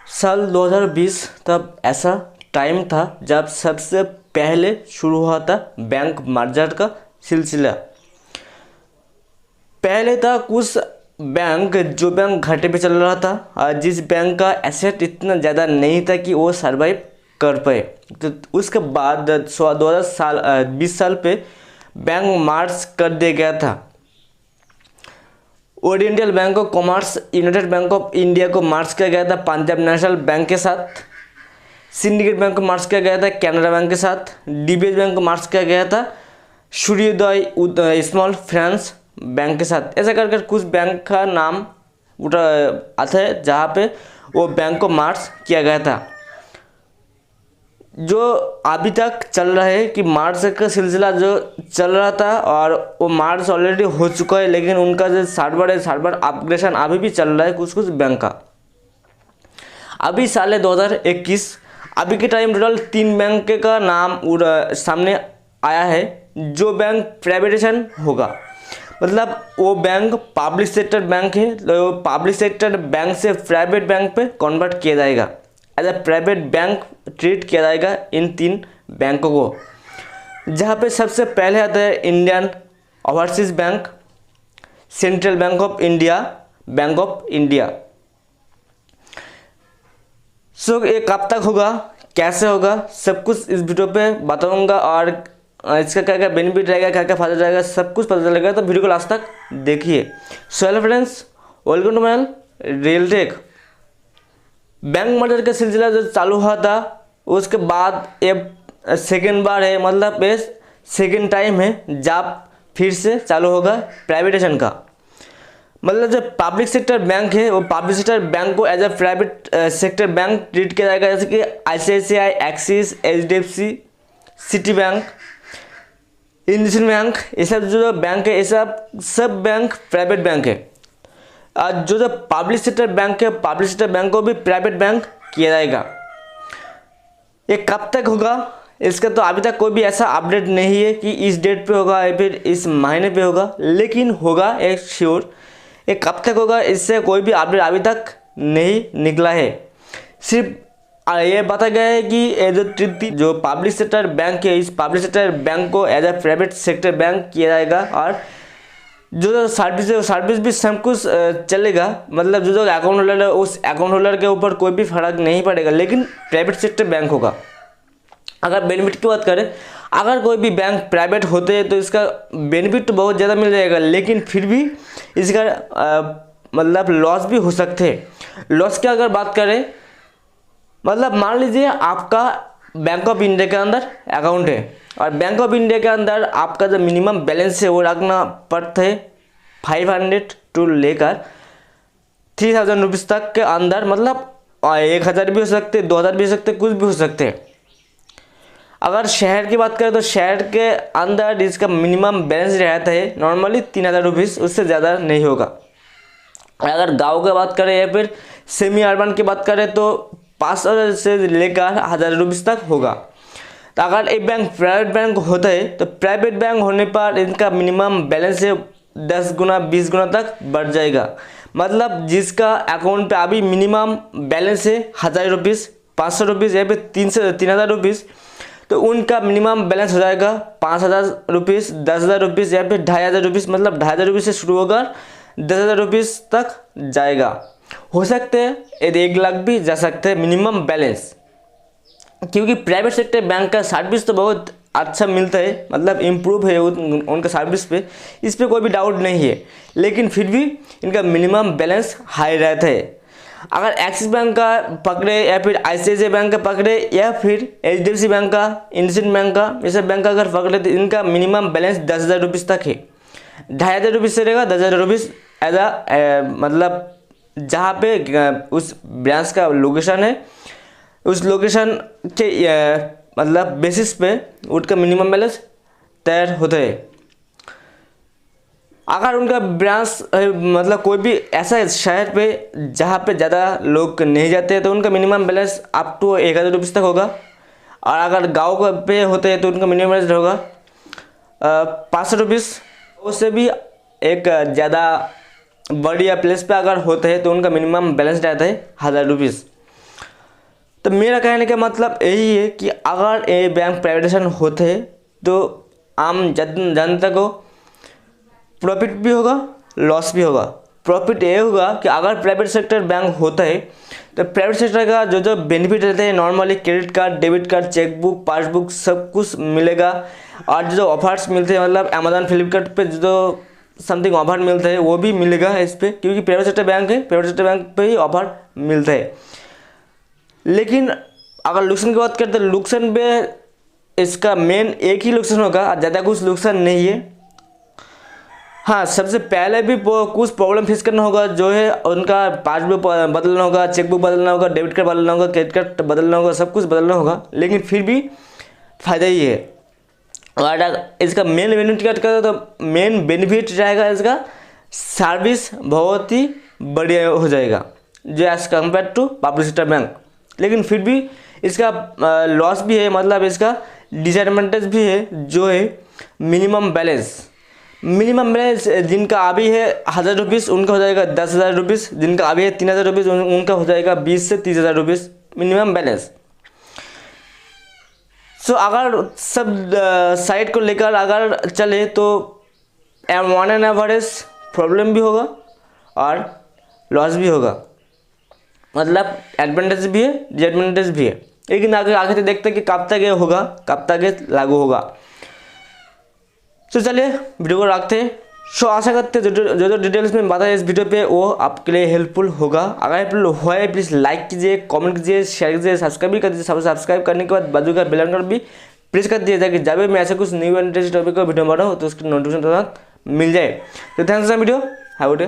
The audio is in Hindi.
साल 2020 तब ऐसा टाइम था जब सबसे पहले शुरू हुआ था बैंक मर्जर का सिलसिला। पहले था कुछ बैंक जो बैंक घाटे पे चल रहा था और जिस बैंक का एसेट इतना ज़्यादा नहीं था कि वो सरवाइव कर पाए। तो उसके बाद 2020 साल पे बैंक मार्च कर दिया गया था। Oriental bank of commerce United bank of India को मर्ज किया गया था पंजाब नेशनल बैंक के साथ। सिंडिकेट बैंक को मर्ज किया गया था कैनरा बैंक के साथ। डीबीएस बैंक को मर्ज किया गया था सूर्योदय स्मॉल फाइनेंस बैंक के साथ। ऐसा कर कुछ बैंक का नाम उठा आता है जहाँ पे वो बैंक को मार्च किया गया था। जो अभी तक चल रहा है कि मार्च का सिलसिला जो चल रहा था और वो मार्च ऑलरेडी हो चुका है, लेकिन उनका जो सर्वर अपग्रेडेशन अभी भी चल रहा है कुछ बैंक का। अभी साल 2021 अभी के टाइम टोटल 3 बैंक का नाम सामने आया है जो बैंक प्राइवेटाइजेशन होगा। मतलब वो बैंक पब्लिक सेक्टर बैंक है, तो पब्लिक सेक्टर बैंक से प्राइवेट बैंक पे कन्वर्ट किया जाएगा। As a private bank treat किया जाएगा इन 3 बैंकों को, जहाँ पे सबसे पहले आता है Indian Overseas Bank, Central Bank of India, Bank of India. So ये कब तक होगा, कैसे होगा, सब कुछ इस वीडियो पे बताऊंगा और इसका क्या क्या बेनिफिट रहेगा, क्या क्या फायदा रहेगा, सब कुछ पता चलेगा। तो वीडियो को लास्ट तक देखिए। So hello friends, welcome to my real tech. Bank merger का सिलसिला जो चालू हुआ था उसके बाद ये सेकेंड बार है, मतलब ये सेकेंड टाइम है जब फिर से चालू होगा प्राइवेटाइजेशन का। मतलब जो पब्लिक सेक्टर बैंक है वो पब्लिक सेक्टर बैंक को as a private sector bank treat किया जाएगा, जैसे कि ICICI, Axis, HDFC, Citi bank, IndusInd bank, ये सब जो बैंक है ये सब बैंक प्राइवेट बैंक है। जो पब्लिक सेक्टर बैंक है पब्लिक सेक्टर बैंक को भी प्राइवेट बैंक किया जाएगा। ये कब तक होगा इसका तो अभी तक कोई भी ऐसा अपडेट नहीं है कि इस डेट पे होगा या फिर इस महीने पे होगा, लेकिन होगा एक श्योर। ये कब तक होगा इससे कोई भी अपडेट अभी तक नहीं निकला है। सिर्फ ये बता गया है कि ये जो पब्लिक सेक्टर बैंक है इस पब्लिक सेक्टर बैंक को as a private sector bank किया जाएगा और जो सर्विस है वो सर्विस भी सब कुछ चलेगा। मतलब जो अकाउंट होल्डर है उस अकाउंट होल्डर के ऊपर कोई भी फर्क नहीं पड़ेगा, लेकिन प्राइवेट सेक्टर बैंक होगा। अगर बेनिफिट की बात करें, अगर कोई भी बैंक प्राइवेट होते हैं तो इसका बेनिफिट तो बहुत ज़्यादा मिल जाएगा, लेकिन फिर भी इसका मतलब लॉस भी हो सकते हैं। लॉस की अगर बात करें, मतलब मान लीजिए आपका बैंक ऑफ इंडिया के अंदर अकाउंट है और बैंक ऑफ इंडिया के अंदर आपका जो मिनिमम बैलेंस है वो रखना पड़ता है 500 टू लेकर 3000 रुपीज़ तक के अंदर। मतलब 1000 भी हो सकते, 2000 भी हो सकते, कुछ भी हो सकते हैं। अगर शहर की बात करें तो शहर के अंदर इसका मिनिमम बैलेंस रहता है नॉर्मली 3000 रुपीज़, उससे ज़्यादा नहीं होगा। अगर गाँव की बात करें या फिर सेमी अर्बन की बात करें तो 500 से लेकर 1000 रुपीज़ तक होगा। तो अगर एक बैंक प्राइवेट बैंक होता है तो प्राइवेट बैंक होने पर इनका मिनिमम बैलेंस है 10 गुना 20 गुना तक बढ़ जाएगा। मतलब जिसका अकाउंट पे अभी मिनिमम बैलेंस है 1000 रुपीज़, 500 रुपीज़ या फिर 3000 रुपीज़, तो उनका मिनिमम बैलेंस हो जाएगा 5000 रुपीज़, 10,000 रुपीज़ या फिर 2500 रुपीज़। मतलब 2500 रुपीज़ से शुरू होकर 10,000 रुपीज़ तक जाएगा। हो सकते हैं 1 लाख भी जा सकते हैं मिनिमम बैलेंस, क्योंकि प्राइवेट सेक्टर बैंक का सर्विस तो बहुत अच्छा मिलता है, मतलब इम्प्रूव है उनका सर्विस पे, इस पे कोई भी डाउट नहीं है, लेकिन फिर भी इनका मिनिमम बैलेंस हाई रहता है। अगर एक्सिस बैंक का पकड़े या फिर आईसीआईसीआई बैंक का पकड़े या फिर एचडीएफसी बैंक का, इंडसिंड बैंक का, ये सब बैंक का अगर पकड़े तो इनका मिनिमम बैलेंस 10,000 रुपीज़ तक है। 2500 रुपीज़ से रहेगा 10,000 रुपीज़ एज आ मतलब जहाँ पे उस ब्रांच का लोकेशन है उस लोकेशन के मतलब बेसिस पे उनका मिनिमम बैलेंस तैयार होता है। अगर उनका ब्रांच मतलब कोई भी ऐसा शहर पे जहाँ पे ज़्यादा लोग नहीं जाते तो उनका minimum balance up to 1000 rupees तक होगा। और अगर गाँव पे होते हैं तो उनका मिनिमम बैलेंस होगा 500 रुपीज़। उससे भी एक ज़्यादा बढ़िया प्लेस पे अगर होते हैं तो उनका मिनिमम बैलेंस रहता है 1000 रुपीज़। तो मेरा कहने का मतलब यही है कि अगर ये बैंक प्राइवेटाइजेशन होते तो आम जनता को प्रॉफिट भी होगा, लॉस भी होगा। प्रॉफिट ये होगा कि अगर प्राइवेट सेक्टर बैंक होता है तो प्राइवेट सेक्टर का जो बेनिफिट रहते हैं, normally credit card, debit card, chequebook, passbook सब कुछ मिलेगा। और जो ऑफर्स मिलते हैं, मतलब अमेजोन, फ्लिपकार्ट पे जो समथिंग ऑफर मिलता है वो भी मिलेगा इस पर, क्योंकि प्राइवेट सेक्टर बैंक है, प्राइवेट सेक्टर बैंक पे ही ऑफर मिलता है। लेकिन अगर नुकसान की बात करते हैं, नुकसान पे इसका मेन एक ही नुकसान होगा, ज़्यादा कुछ नुकसान नहीं है। हाँ, सबसे पहले भी कुछ प्रॉब्लम फेस करना होगा, जो है उनका पासबुक बदलना होगा, चेकबुक बदलना होगा, डेबिट कार्ड बदलना होगा, क्रेडिट कार्ड बदलना होगा, सब कुछ बदलना होगा। लेकिन फिर भी फ़ायदा ही है। और इसका मेन बेनिफिट क्या करें तो मेन बेनिफिट रहेगा इसका सर्विस बहुत ही बढ़िया हो जाएगा जो as compare to public sector bank. लेकिन फिर भी इसका लॉस भी है, मतलब इसका डिसएडवांटेज भी है, जो है मिनिमम बैलेंस जिनका अभी है 1000 रुपीज़ उनका हो जाएगा 10,000 रुपीज़, जिनका अभी है 3000 रुपीज़ उनका हो जाएगा 20 से 30,000 रुपीज़ मिनिमम बैलेंस। सो अगर सब साइड को लेकर अगर चले तो वन एन एवरेज प्रॉब्लम भी होगा और लॉस भी होगा, मतलब एडवांटेज भी है, डिसएडवांटेज भी है। लेकिन आगे तो देखते हैं कि कब तक ये होगा, कब तक ये लागू होगा। तो चलिए वीडियो को रखते हैं। सो आशा करते हैं जो डिटेल्स में बताया इस वीडियो पे वो आपके लिए हेल्पफुल होगा। अगर हेल्पफुल हुआ है प्लीज़ लाइक कीजिए, कमेंट कीजिए, शेयर कीजिए, सब्सक्राइब भी कर दीजिए। सब्सक्राइब करने के बाद बाजू का बेल आइकन भी प्रेस कर दिया ताकि जब भी मैं ऐसे कुछ न्यू इंटरेस्टिंग टॉपिक का वीडियो बनाऊँ तो उसकी नोटिफिकेशन तुरंत मिल जाए। तो thanks for video, have a good day.